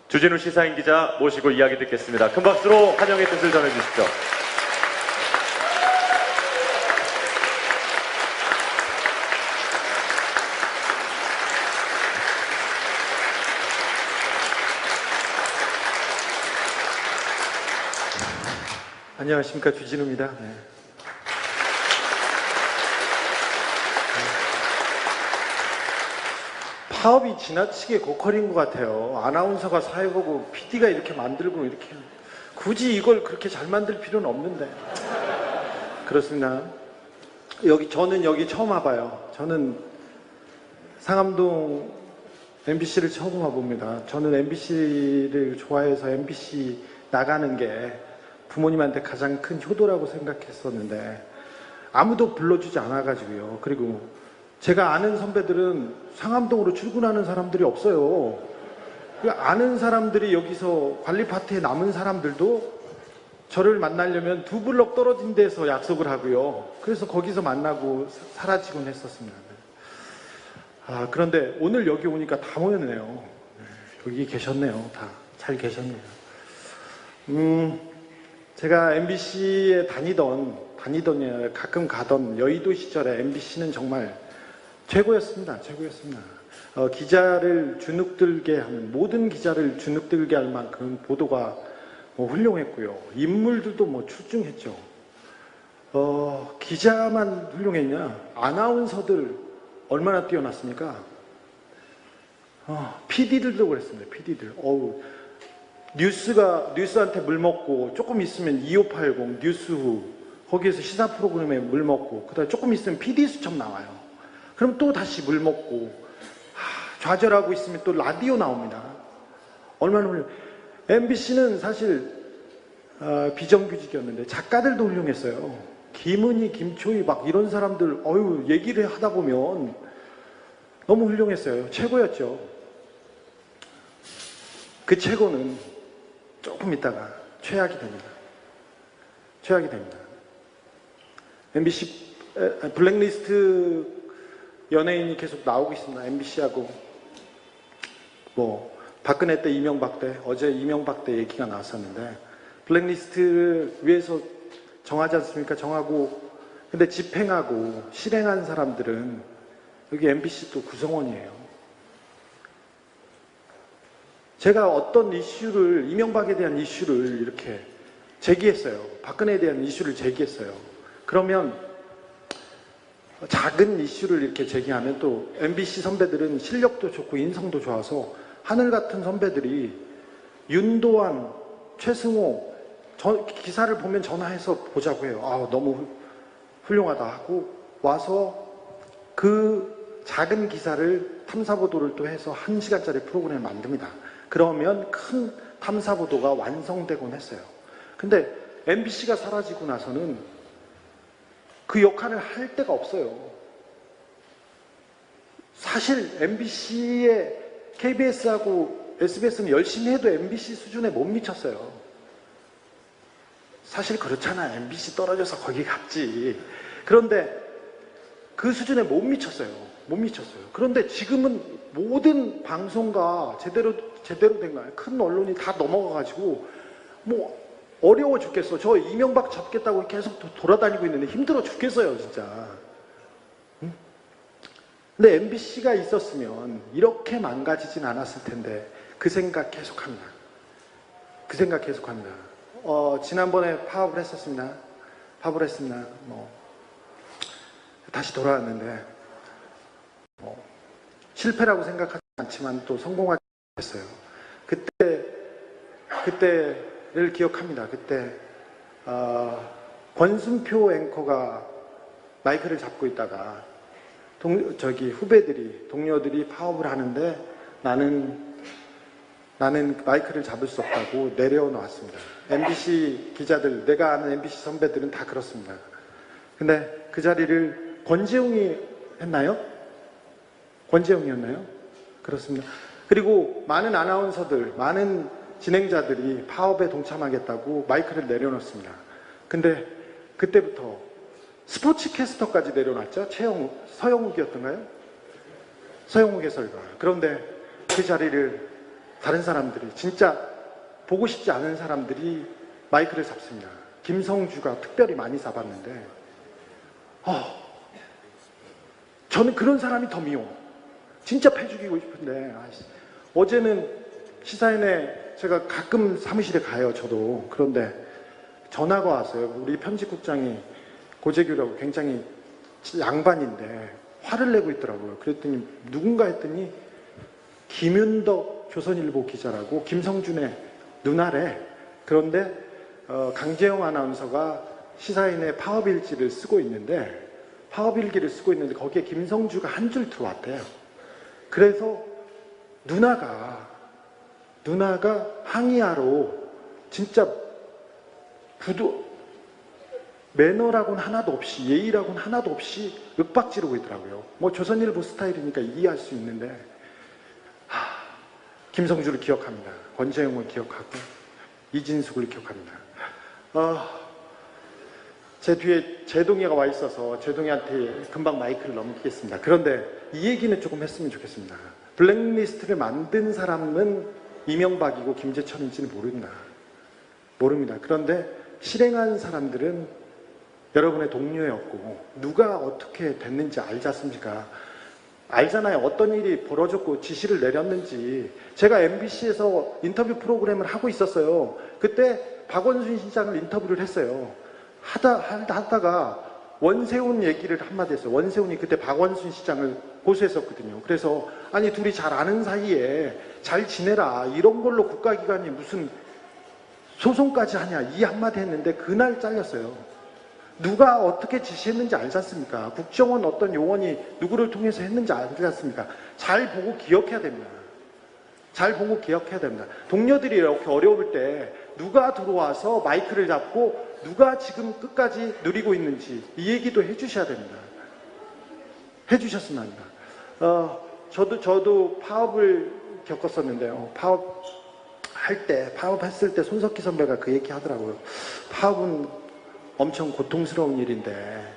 주진우 시사인 기자 모시고 이야기 듣겠습니다. 큰 박수로 환영의 뜻을 전해주십시오. 안녕하십니까, 주진우입니다. 네. 파업이 지나치게 고퀄인 것 같아요. 아나운서가 사회보고 PD가 이렇게 만들고 이렇게 굳이 이걸 그렇게 잘 만들 필요는 없는데. 그렇습니다. 저는 여기 처음 와봐요. 저는 상암동 MBC를 처음 와봅니다. 저는 MBC를 좋아해서 MBC 나가는 게 부모님한테 가장 큰 효도라고 생각했었는데 아무도 불러주지 않아가지고요. 그리고 제가 아는 선배들은 상암동으로 출근하는 사람들이 없어요. 아는 사람들이 여기서 관리 파트에 남은 사람들도 저를 만나려면 2블럭 떨어진 데서 약속을 하고요. 그래서 거기서 만나고 사라지곤 했었습니다. 그런데 오늘 여기 오니까 다 모였네요. 여기 계셨네요. 다 잘 계셨네요. 제가 MBC에 다니던 가끔 가던 여의도 시절에 MBC는 정말 최고였습니다. 기자를 주눅들게 하는, 모든 기자를 주눅들게 할 만큼 보도가 훌륭했고요. 인물들도 출중했죠. 기자만 훌륭했냐? 아나운서들 얼마나 뛰어났습니까? PD들도 그랬습니다. PD들. 뉴스한테 물 먹고 조금 있으면 2580 뉴스후 거기에서 시사 프로그램에 물 먹고 그다음에 조금 있으면 PD 수첩 나와요. 그럼 또 다시 물 먹고 좌절하고 있으면 또 라디오 나옵니다. 얼마나 훌륭해요. MBC는 사실 비정규직이었는데 작가들도 훌륭했어요. 김은희, 김초희 막 이런 사람들 얘기를 하다 보면 너무 훌륭했어요. 최고였죠. 그 최고는 조금 있다가 최악이 됩니다. MBC 블랙리스트 연예인이 계속 나오고 있습니다. MBC하고 박근혜 때 이명박 때, 어제 이명박 때 얘기가 나왔었는데 블랙리스트를 위해서 정하지 않습니까? 정하고 근데 집행하고 실행한 사람들은 여기 MBC 또 구성원이에요. 제가 어떤 이슈를, 이명박에 대한 이슈를 이렇게 제기했어요. 박근혜에 대한 이슈를 제기했어요. 그러면 작은 이슈를 이렇게 제기하면 또 MBC 선배들은 실력도 좋고 인성도 좋아서 하늘 같은 선배들이 윤도한, 최승호 기사를 보면 전화해서 보자고 해요. 너무 훌륭하다 하고 와서 그 작은 기사를 탐사보도를 또 해서 1시간짜리 프로그램을 만듭니다. 그러면 큰 탐사보도가 완성되곤 했어요. 근데 MBC가 사라지고 나서는 그 역할을 할 데가 없어요. 사실 MBC의 KBS하고 SBS는 열심히 해도 MBC 수준에 못 미쳤어요. 사실 그렇잖아요. MBC 떨어져서 거기 갔지. 그런데 그 수준에 못 미쳤어요. 그런데 지금은 모든 방송가 제대로 된 거예요. 큰 언론이 다 넘어가가지고 어려워 죽겠어. 저 이명박 잡겠다고 계속 돌아다니고 있는데 힘들어 죽겠어요, 진짜. 근데 MBC가 있었으면 이렇게 망가지진 않았을 텐데 그 생각 계속합니다. 지난번에 파업을 했습니다. 다시 돌아왔는데 실패라고 생각하지 않지만 또 성공하지 못했어요. 그때를 기억합니다. 그때 권순표 앵커가 마이크를 잡고 있다가 동료들이 파업을 하는데 나는 마이크를 잡을 수 없다고 내려놓았습니다. MBC 기자들, 내가 아는 MBC 선배들은 다 그렇습니다. 근데 그 자리를 권재웅이 했나요? 권재웅이었나요? 그렇습니다. 그리고 많은 아나운서들, 많은 진행자들이 파업에 동참하겠다고 마이크를 내려놓습니다. 근데 그때부터 스포츠 캐스터까지 내려놨죠? 서영욱이었던가요? 서영욱 해설가. 그런데 그 자리를 다른 사람들이, 진짜 보고 싶지 않은 사람들이 마이크를 잡습니다. 김성주가 특별히 많이 잡았는데, 저는 그런 사람이 더 미워. 진짜 패 죽이고 싶은데, 어제는 시사인에 제가 가끔 사무실에 가요, 저도. 그런데 전화가 왔어요. 우리 편집국장이 고재규라고 굉장히 양반인데 화를 내고 있더라고요. 그랬더니 누군가 했더니 김윤덕 조선일보 기자라고 김성준의 누나래. 그런데 강재영 아나운서가 시사인에 파업일지를 쓰고 있는데 거기에 김성주가 한 줄 들어왔대요. 그래서 누나가 항의하러 진짜 매너라고는 하나도 없이, 예의라고는 하나도 없이 윽박지르고 있더라고요. 뭐 조선일보 스타일이니까 이해할 수 있는데, 김성주를 기억합니다. 권재용을 기억하고 이진숙을 기억합니다. 제 뒤에 제동이가 와 있어서 제동이한테 금방 마이크를 넘기겠습니다. 그런데 이 얘기는 조금 했으면 좋겠습니다. 블랙리스트를 만든 사람은 이명박이고 김재철인지는 모릅니다. 그런데 실행한 사람들은 여러분의 동료였고, 누가 어떻게 됐는지 알지 않습니까? 알잖아요. 어떤 일이 벌어졌고 지시를 내렸는지. 제가 MBC에서 인터뷰 프로그램을 하고 있었어요. 그때 박원순 시장을 인터뷰를 했어요. 하다가 원세훈 얘기를 한마디 했어요. 원세훈이 그때 박원순 시장을 고소했었거든요. 그래서 아니 둘이 잘 아는 사이에 잘 지내라, 이런 걸로 국가기관이 무슨 소송까지 하냐, 이 한마디 했는데 그날 잘렸어요. 누가 어떻게 지시했는지 알지 않습니까? 국정원 어떤 요원이 누구를 통해서 했는지 알지 않습니까? 잘 보고 기억해야 됩니다. 동료들이 이렇게 어려울 때 누가 들어와서 마이크를 잡고 누가 지금 끝까지 누리고 있는지 이 얘기도 해주셔야 됩니다. 해주셨으면 합니다. 저도 파업을 겪었었는데요. 파업했을 때 손석희 선배가 그 얘기 하더라고요. 파업은 엄청 고통스러운 일인데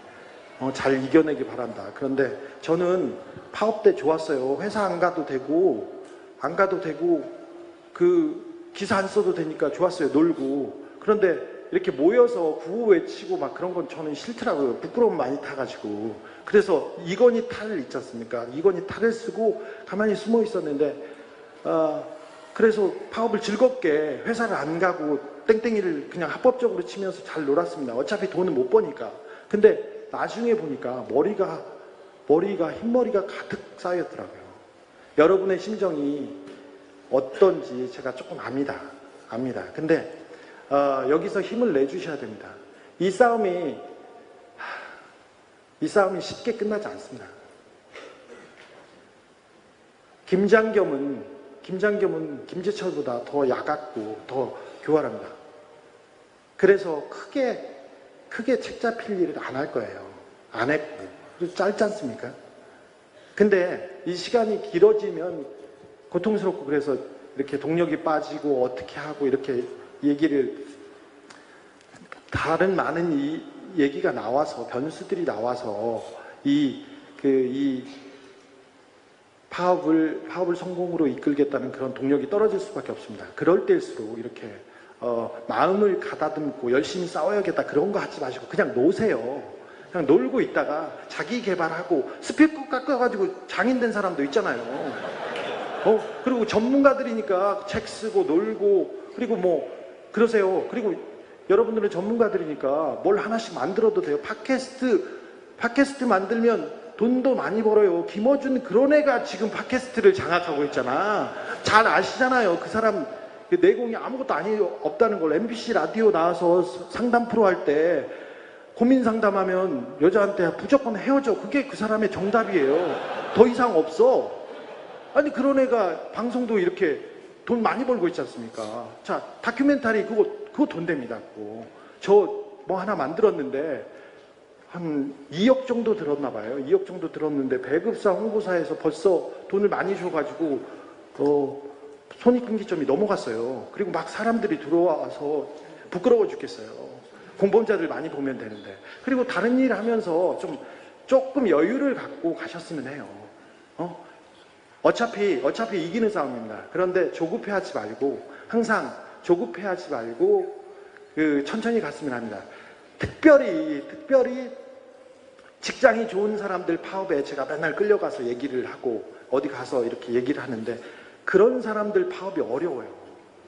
잘 이겨내기 바란다. 그런데 저는 파업 때 좋았어요. 회사 안 가도 되고 그 기사 안 써도 되니까 좋았어요. 놀고. 그런데 이렇게 모여서 구호 외치고 막 그런 건 저는 싫더라고요. 부끄러움 많이 타가지고. 그래서 이건희 탈 있지 않습니까? 이건희 탈을 쓰고 가만히 숨어 있었는데 그래서 파업을 즐겁게 회사를 안 가고 땡땡이를 그냥 합법적으로 치면서 잘 놀았습니다. 어차피 돈은 못 버니까. 근데 나중에 보니까 흰머리가 가득 쌓였더라고요. 여러분의 심정이 어떤지 제가 조금 압니다. 근데 여기서 힘을 내주셔야 됩니다. 이 싸움이 쉽게 끝나지 않습니다. 김장겸은 김재철보다 더 야같고 더 교활합니다. 그래서 크게 책 잡힐 일을 안 할 거예요. 안 했고. 짧지 않습니까? 근데 이 시간이 길어지면 고통스럽고, 그래서 이렇게 동력이 빠지고 어떻게 하고 이렇게 얘기를, 다른 많은 이 얘기가 나와서, 변수들이 나와서 이 파업을 성공으로 이끌겠다는 그런 동력이 떨어질 수밖에 없습니다. 그럴 때일수록 이렇게 마음을 가다듬고 열심히 싸워야겠다, 그런 거 하지 마시고 그냥 노세요. 그냥 놀고 있다가 자기 개발하고 스피커 깎아가지고 장인된 사람도 있잖아요. 그리고 전문가들이니까 책 쓰고 놀고, 그리고 뭐 그러세요. 그리고 여러분들은 전문가들이니까 뭘 하나씩 만들어도 돼요. 팟캐스트 만들면 돈도 많이 벌어요. 김어준 그런 애가 지금 팟캐스트를 장악하고 있잖아. 잘 아시잖아요. 그 사람 그 내공이 아무것도 없다는 걸. MBC 라디오 나와서 상담 프로 할 때 고민 상담하면 여자한테 무조건 헤어져. 그게 그 사람의 정답이에요. 더 이상 없어. 아니 그런 애가 방송도 이렇게 돈 많이 벌고 있지 않습니까? 자, 다큐멘터리 그거 돈 됩니다. 저 뭐 하나 만들었는데 한 2억 정도 들었나 봐요. 2억 정도 들었는데 배급사 홍보사에서 벌써 돈을 많이 줘가지고 손익분기점이 넘어갔어요. 그리고 막 사람들이 들어와서 부끄러워 죽겠어요. 공범자들 많이 보면 되는데. 그리고 다른 일 하면서 조금 여유를 갖고 가셨으면 해요. 어차피 이기는 싸움입니다. 그런데 조급해하지 말고, 항상 조급해하지 말고 천천히 갔으면 합니다. 특별히 직장이 좋은 사람들 파업에 제가 맨날 끌려가서 얘기를 하고 어디 가서 이렇게 얘기를 하는데, 그런 사람들 파업이 어려워요.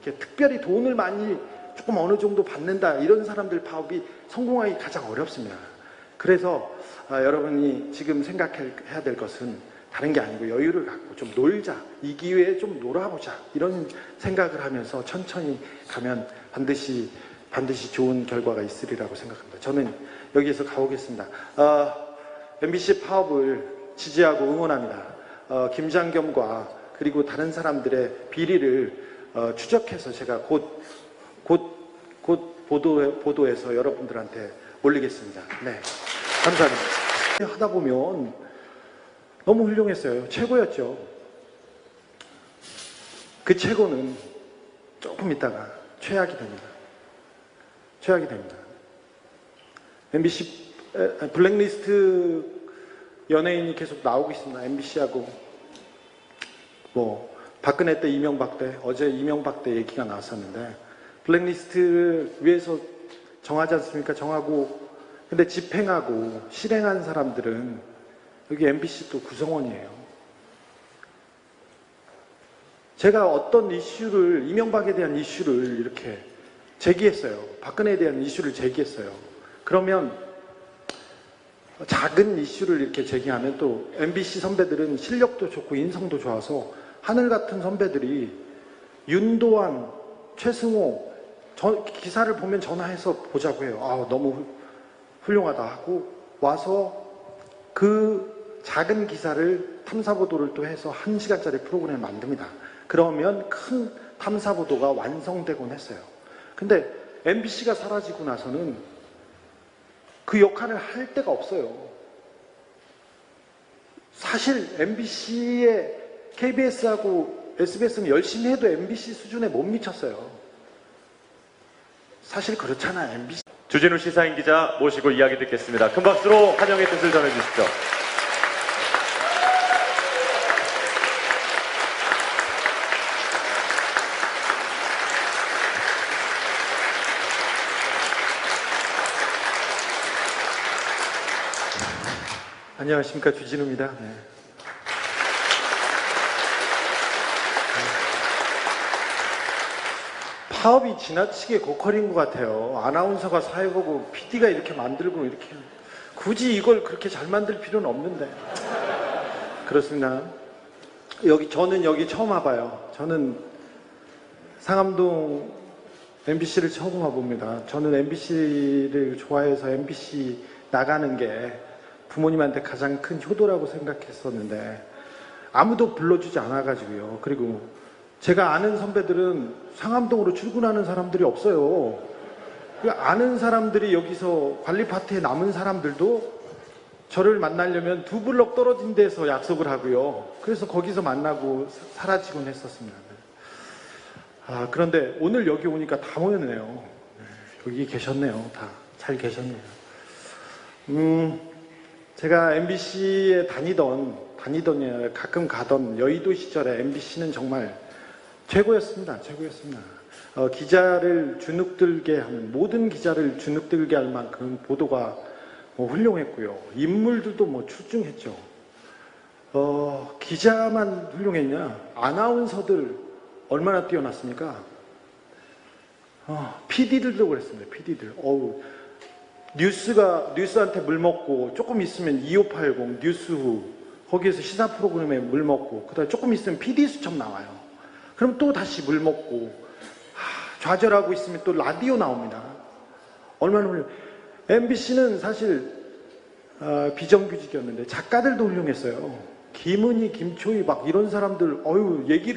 이렇게 특별히 돈을 많이 조금 어느 정도 받는다, 이런 사람들 파업이 성공하기 가장 어렵습니다. 그래서 여러분이 지금 생각해야 될 것은 다른 게 아니고, 여유를 갖고 좀 놀자, 이 기회에 좀 놀아보자, 이런 생각을 하면서 천천히 가면 반드시 좋은 결과가 있으리라고 생각합니다. 저는 여기에서 가보겠습니다. MBC 파업을 지지하고 응원합니다. 김장겸과 그리고 다른 사람들의 비리를 추적해서 제가 곧 보도해서 여러분들한테 올리겠습니다. 네, 감사합니다. 하다 보면 너무 훌륭했어요. 최고였죠. 그 최고는 조금 있다가 최악이 됩니다. 최악이 됩니다. MBC 블랙리스트 연예인이 계속 나오고 있습니다. MBC하고 박근혜 때 이명박 때, 어제 이명박 때 얘기가 나왔었는데, 블랙리스트를 위해서 정하지 않습니까? 정하고, 근데 집행하고 실행한 사람들은 여기 MBC 또 구성원이에요. 제가 어떤 이슈를, 이명박에 대한 이슈를 이렇게 제기했어요. 박근혜에 대한 이슈를 제기했어요. 그러면 작은 이슈를 이렇게 제기하면 또 MBC 선배들은 실력도 좋고 인성도 좋아서 하늘 같은 선배들이 윤도한, 최승호, 기사를 보면 전화해서 보자고 해요. 너무 훌륭하다 하고 와서 그 작은 기사를 탐사보도를 또 해서 1시간짜리 프로그램을 만듭니다. 그러면 큰 탐사보도가 완성되곤 했어요. 근데 MBC가 사라지고 나서는 그 역할을 할 데가 없어요. 사실 MBC의 KBS하고 SBS는 열심히 해도 MBC 수준에 못 미쳤어요. 사실 그렇잖아요. MBC. 주진우 시사인 기자 모시고 이야기 듣겠습니다. 큰 박수로 환영의 뜻을 전해주십시오. 안녕하십니까, 주진우입니다. 네. 파업이 지나치게 고퀄인 것 같아요. 아나운서가 사회보고 PD가 이렇게 만들고 이렇게 굳이 이걸 그렇게 잘 만들 필요는 없는데. 그렇습니다. 저는 여기 처음 와봐요. 저는 상암동 MBC를 처음 와봅니다. 저는 MBC를 좋아해서 MBC 나가는 게 부모님한테 가장 큰 효도라고 생각했었는데 아무도 불러주지 않아가지고요. 그리고 제가 아는 선배들은 상암동으로 출근하는 사람들이 없어요. 아는 사람들이 여기서 관리 파트에 남은 사람들도 저를 만나려면 2블럭 떨어진 데서 약속을 하고요. 그래서 거기서 만나고 사라지곤 했었습니다. 그런데 오늘 여기 오니까 다 모였네요. 여기 계셨네요. 다 잘 계셨네요. 제가 MBC에 다니던 가끔 가던 여의도 시절에 MBC는 정말 최고였습니다. 기자를 주눅들게 하는, 모든 기자를 주눅들게 할 만큼 보도가 훌륭했고요. 인물들도 출중했죠. 기자만 훌륭했냐? 아나운서들 얼마나 뛰어났습니까? PD들도 그랬습니다. PD들. 뉴스한테 물 먹고 조금 있으면 2580 뉴스후 거기에서 시사 프로그램에 물 먹고 그다음에 조금 있으면 PD 수첩 나와요. 그럼 또 다시 물 먹고 좌절하고 있으면 또 라디오 나옵니다. 얼마나 훌륭해요. MBC는 사실 비정규직이었는데 작가들도 훌륭했어요. 김은희, 김초희 막 이런 사람들 얘기를